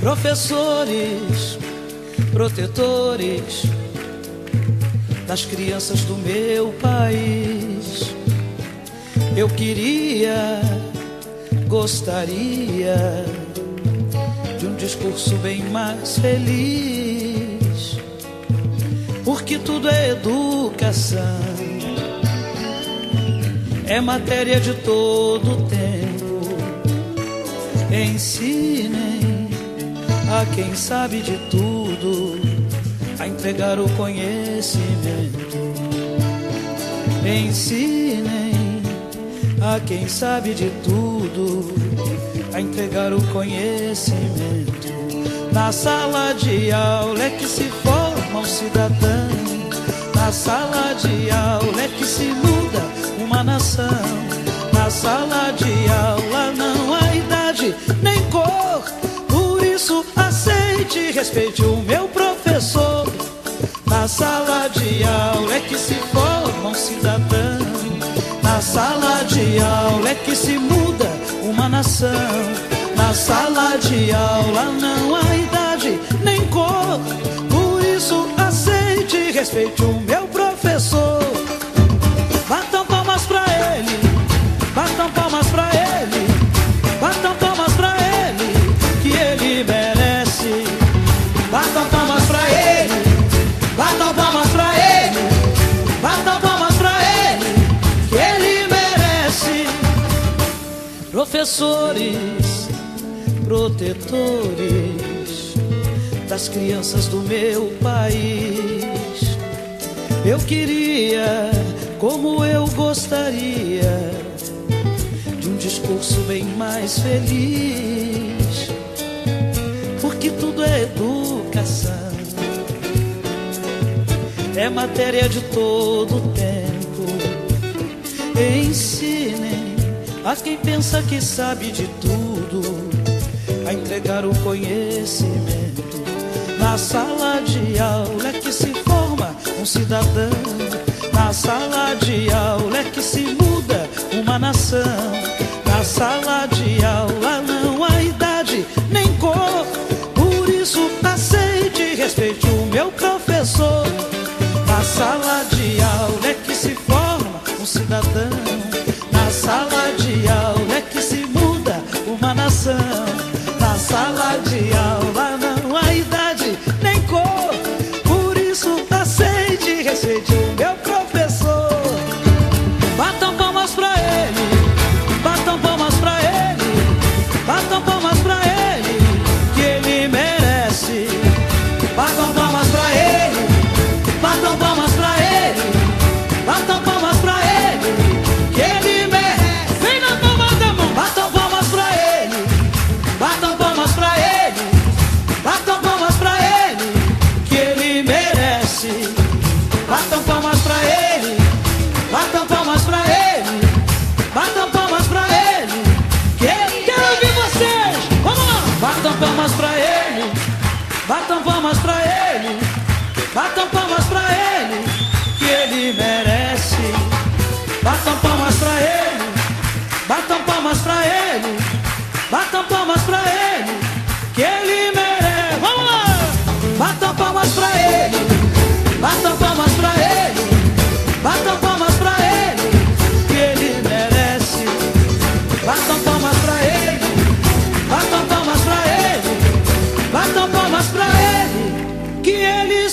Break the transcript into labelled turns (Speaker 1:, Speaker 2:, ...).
Speaker 1: Professores, protetores das crianças do meu país, eu queria, gostaria de um discurso bem mais feliz, porque tudo é educação, é matéria de todo tempo. Ensinem a quem sabe de tudo a entregar o conhecimento. Ensinem a quem sabe de tudo a entregar o conhecimento. Na sala de aula é que se forma um cidadão, na sala de aula é que se muda uma nação. Na sala de aula não há idade nem cor, por isso aceite e respeite o meu professor. Na sala de aula é que se forma um cidadão, na sala de aula é que se muda uma nação. Na sala de aula não há idade nem cor, por isso aceite e respeite o meu professor. Batam palmas pra ele, batam palmas pra ele, batam palmas pra ele, que ele merece. Batam palmas pra ele, batam palmas pra ele, batam palmas pra ele, que ele merece. Professores, protetores das crianças do meu país, eu queria, como eu gostaria, de um discurso bem mais feliz, porque tudo é educação, é matéria de todo tempo. Ensinem a quem pensa que sabe de tudo a entregar o conhecimento. Na sala de aula é que se forma um cidadão, na sala de aula é que se muda uma nação. Na sala de aula não há idade nem cor, por isso aceite e respeite o meu professor. Na sala de aula é que se forma um cidadão, na sala de aula é que se muda uma nação. Na sala de aula não há idade nem cor, por isso aceite e respeite o meu professor. Batam palmas pra ele, batam palmas pra ele, batam palmas pra ele, que ele merece. Batam palmas pra ele, batam palmas pra ele, batam palmas pra ele, que ele merece. Vem na palma da mão. Batam palmas pra ele, batam palmas pra ele, batam palmas pra ele, que ele merece. Batam palmas pra ele, batam palmas pra ele, batam palmas pra ele, que ele... Quero ouvir vocês, vamos lá. Batam palmas pra ele, batam palmas pra ele, batam palmas pra ele, que ele merece. Batam palmas pra ele, batam palmas pra ele, batam palmas pra ele, que ele merece. Vamos lá. Batam palmas pra ele, batam palmas pra ele, batam palmas pra ele, que ele merece. Batam palmas pra ele, batam palmas pra ele, batam palmas pra ele, que ele